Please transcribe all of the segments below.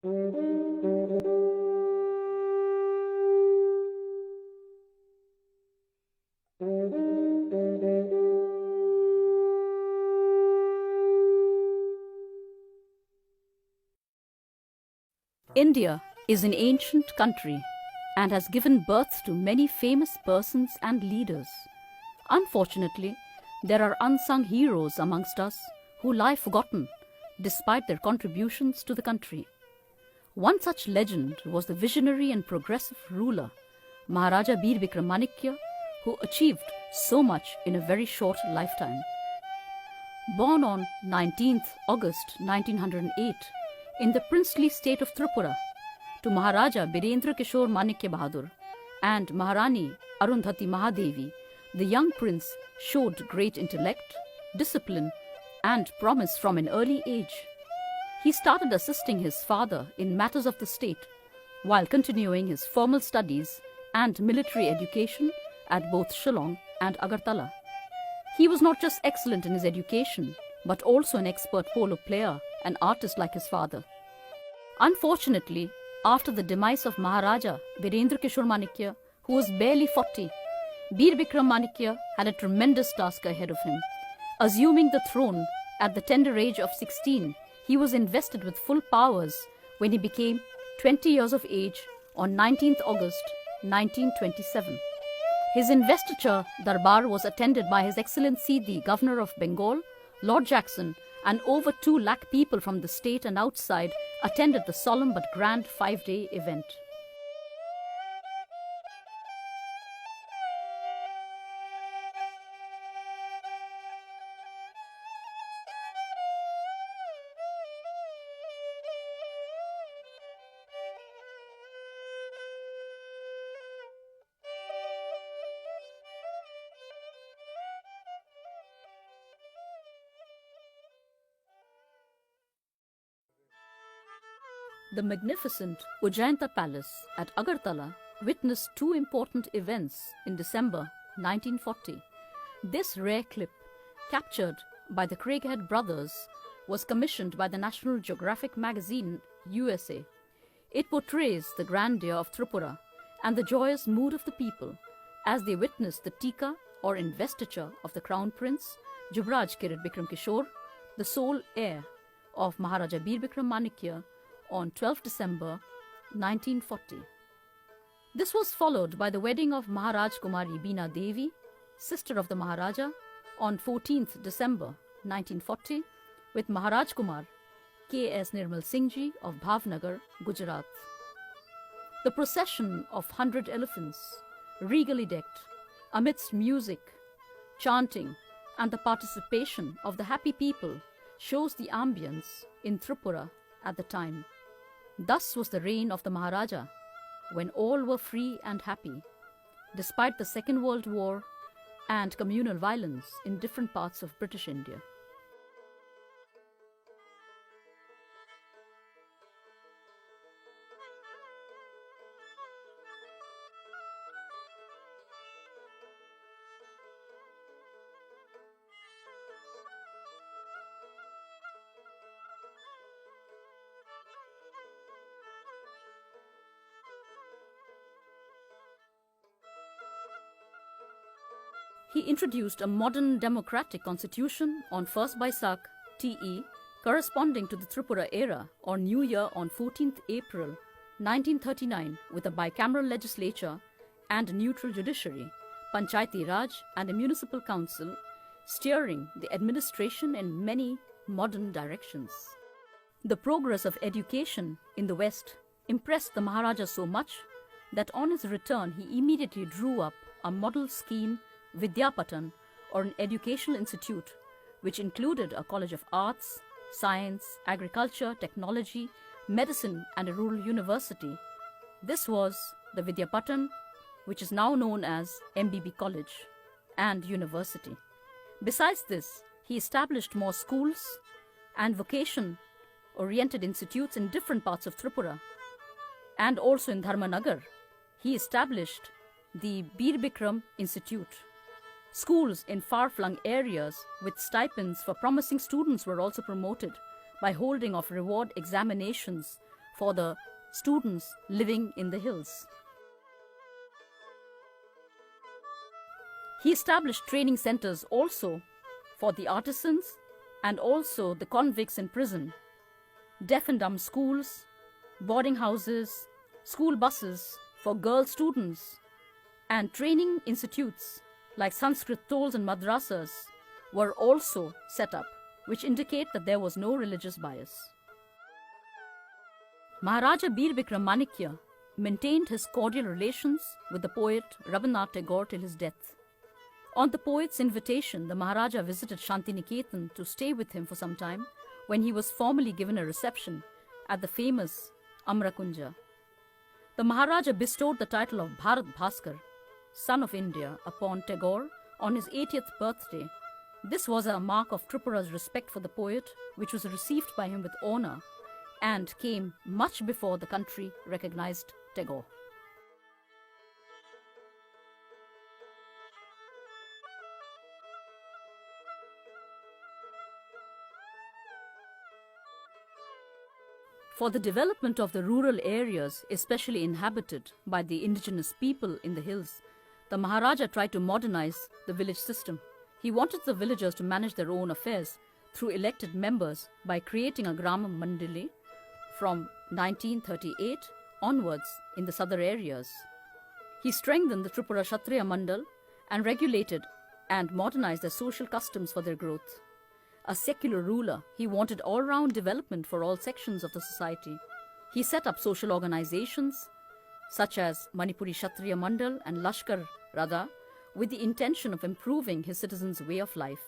India is an ancient country and has given birth to many famous persons and leaders. Unfortunately, there are unsung heroes amongst us who lie forgotten despite their contributions to the country. One such legend was the visionary and progressive ruler, Maharaja Bir Bikram, who achieved so much in a very short lifetime. Born on 19th August 1908 in the princely state of Tripura to Maharaja Birendra Kishore Manikya Bahadur and Maharani Arundhati Mahadevi, the young prince showed great intellect, discipline, and promise from an early age. He started assisting his father in matters of the state while continuing his formal studies and military education at both Shillong and Agartala. He was not just excellent in his education, but also an expert polo player and artist like his father. Unfortunately, after the demise of Maharaja Birendra Kishore Manikya, who was barely 40, Bir Bikram Manikya had a tremendous task ahead of him. Assuming the throne at the tender age of 16, he was invested with full powers when he became 20 years of age on 19th August 1927. His investiture darbar was attended by His Excellency the Governor of Bengal, Lord Jackson, and over 2 lakh people from the state and outside attended the solemn but grand 5-day event. The magnificent Ujjainta Palace at Agartala witnessed 2 important events in December 1940. This rare clip, captured by the Craighead brothers, was commissioned by the National Geographic magazine, USA. It portrays the grandeur of Tripura and the joyous mood of the people as they witnessed the Tika or investiture of the Crown Prince, Yuvraj Kirit Bikram Kishore, the sole heir of Maharaja Bir Bikram Manikya, on 12 December 1940. This was followed by the wedding of Maharaj Kumari Beena Devi, sister of the Maharaja, on 14th December 1940 with Maharaj Kumar K.S. Nirmal Singh Ji of Bhavnagar, Gujarat. The procession of 100 elephants, regally decked, amidst music, chanting, and the participation of the happy people shows the ambience in Tripura at the time. Thus was the reign of the Maharaja, when all were free and happy, despite the Second World War and communal violence in different parts of British India. He introduced a modern democratic constitution on 1st Baisakh TE, corresponding to the Tripura era or New Year on 14th April 1939, with a bicameral legislature and neutral judiciary, Panchayati Raj and a municipal council, steering the administration in many modern directions. The progress of education in the West impressed the Maharaja so much that on his return he immediately drew up a model scheme Vidyapatan, or an educational institute, which included a college of arts, science, agriculture, technology, medicine, and a rural university. This was the Vidyapatan, which is now known as MBB College and University. Besides this, he established more schools and vocation-oriented institutes in different parts of Tripura. And also in Dharmanagar, he established the Bir Bikram Institute. Schools in far-flung areas with stipends for promising students were also promoted by holding of reward examinations for the students living in the hills. He established training centers also for the artisans and also the convicts in prison, deaf and dumb schools, boarding houses, school buses for girl students, and training institutes like Sanskrit tolls and madrasas were also set up, which indicate that there was no religious bias. Maharaja Bir Bikram Manikya maintained his cordial relations with the poet Rabindranath Tagore till his death. On the poet's invitation, the Maharaja visited Shantiniketan to stay with him for some time when he was formally given a reception at the famous Amrakunja. The Maharaja bestowed the title of Bharat Bhaskar, Son of India, upon Tagore on his 80th birthday. This was a mark of Tripura's respect for the poet, which was received by him with honor and came much before the country recognized Tagore. For the development of the rural areas, especially inhabited by the indigenous people in the hills, the Maharaja tried to modernize the village system. He wanted the villagers to manage their own affairs through elected members by creating a Grama Mandali from 1938 onwards in the southern areas. He strengthened the Tripura Kshatriya Mandal and regulated and modernized their social customs for their growth. A secular ruler, he wanted all-round development for all sections of the society. He set up social organizations such as Manipuri Kshatriya Mandal and Lashkar Radha with the intention of improving his citizens' way of life.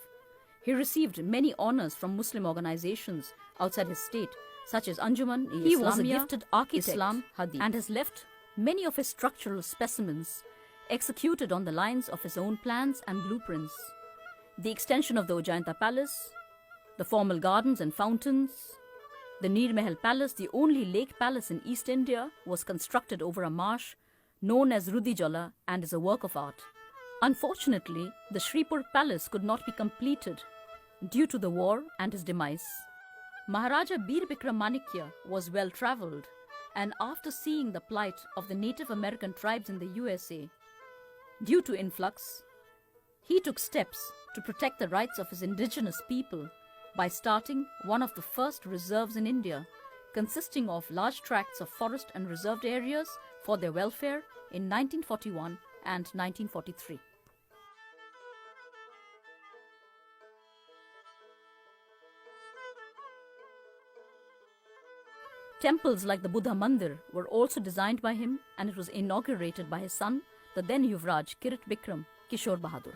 He received many honors from Muslim organizations outside his state, such as Anjuman-e-Islamiyya, he was a gifted architect, Islam Hadith, and has left many of his structural specimens executed on the lines of his own plans and blueprints. The extension of the Ujjainta Palace, the formal gardens and fountains, the Neer Mahal Palace, the only lake palace in East India, was constructed over a marsh known as Rudijala and is a work of art. Unfortunately, the Shripur Palace could not be completed due to the war and his demise. Maharaja Bir Bikram Manikya was well travelled, and after seeing the plight of the Native American tribes in the USA due to influx, he took steps to protect the rights of his indigenous people by starting one of the first reserves in India, consisting of large tracts of forest and reserved areas for their welfare in 1941 and 1943. Temples like the Buddha Mandir were also designed by him, and it was inaugurated by his son, the then Yuvraj Kirit Bikram Kishore Bahadur.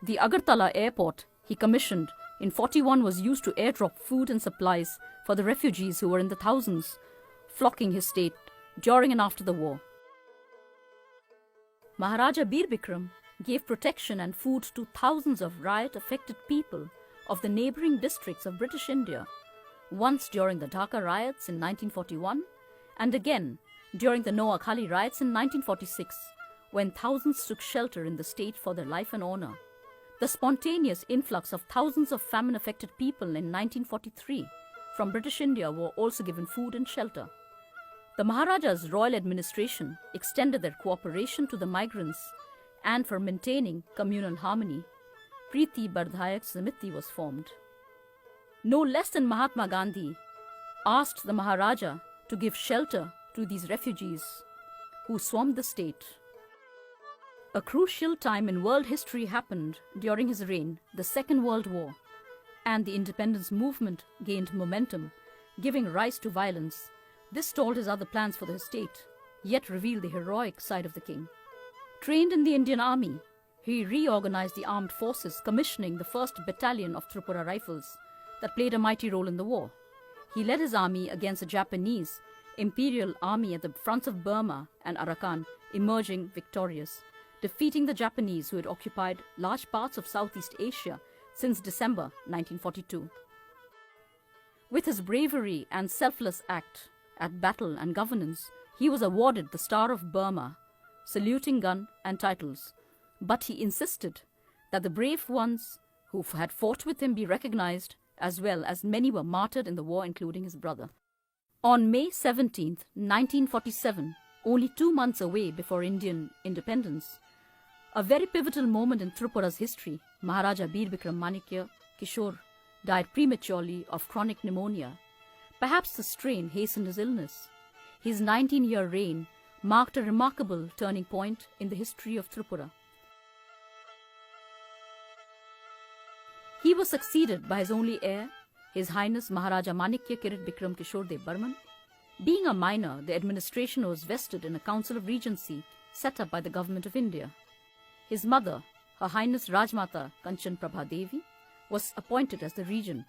The Agartala airport he commissioned in 41 was used to airdrop food and supplies for the refugees who were in the thousands flocking his state during and after the war. Maharaja Bir Bikram gave protection and food to thousands of riot-affected people of the neighbouring districts of British India, once during the Dhaka riots in 1941 and again during the Noakhali riots in 1946, when thousands took shelter in the state for their life and honour. The spontaneous influx of thousands of famine-affected people in 1943 from British India were also given food and shelter. The Maharaja's royal administration extended their cooperation to the migrants, and for maintaining communal harmony, Preeti Bardhayak Samiti was formed. No less than Mahatma Gandhi asked the Maharaja to give shelter to these refugees who swarmed the state. A crucial time in world history happened during his reign, the Second World War, and the independence movement gained momentum, giving rise to violence. This stalled his other plans for the state, yet revealed the heroic side of the king. Trained in the Indian Army, he reorganized the armed forces, commissioning the 1st Battalion of Tripura Rifles that played a mighty role in the war. He led his army against the Japanese Imperial Army at the fronts of Burma and Arakan, emerging victorious, defeating the Japanese who had occupied large parts of Southeast Asia since December 1942. With his bravery and selfless act, at battle and governance, he was awarded the Star of Burma, saluting gun and titles. But he insisted that the brave ones who had fought with him be recognized, as well as many were martyred in the war, including his brother. On May 17, 1947, only 2 months away before Indian independence, a very pivotal moment in Tripura's history, Maharaja Bir Bikram Manikya Kishore died prematurely of chronic pneumonia. Perhaps the strain hastened his illness. His 19-year reign marked a remarkable turning point in the history of Tripura. He was succeeded by his only heir, His Highness Maharaja Manikya Kirit Bikram Kishore Dev Burman. Being a minor, the administration was vested in a Council of Regency set up by the Government of India. His mother, Her Highness Rajmata Kanchan Prabha Devi, was appointed as the regent.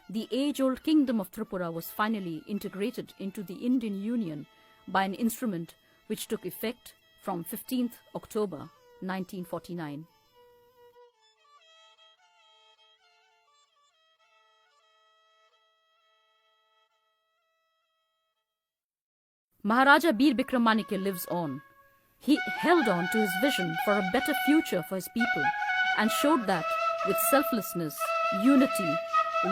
The age-old kingdom of Tripura was finally integrated into the Indian Union by an instrument which took effect from 15th October 1949. Maharaja Bir Bikram Manikya lives on. He held on to his vision for a better future for his people and showed that with selflessness, unity,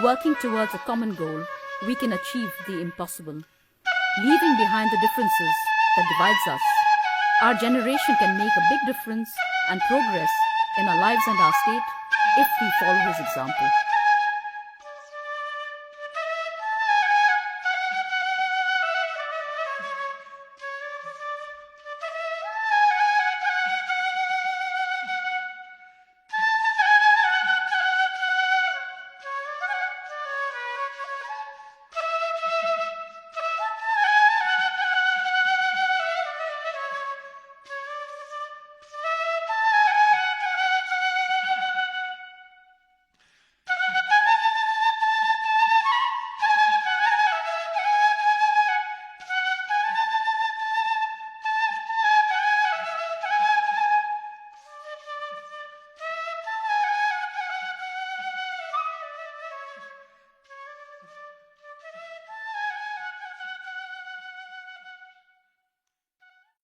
working towards a common goal, we can achieve the impossible. Leaving behind the differences that divides us, our generation can make a big difference and progress in our lives and our state if we follow his example.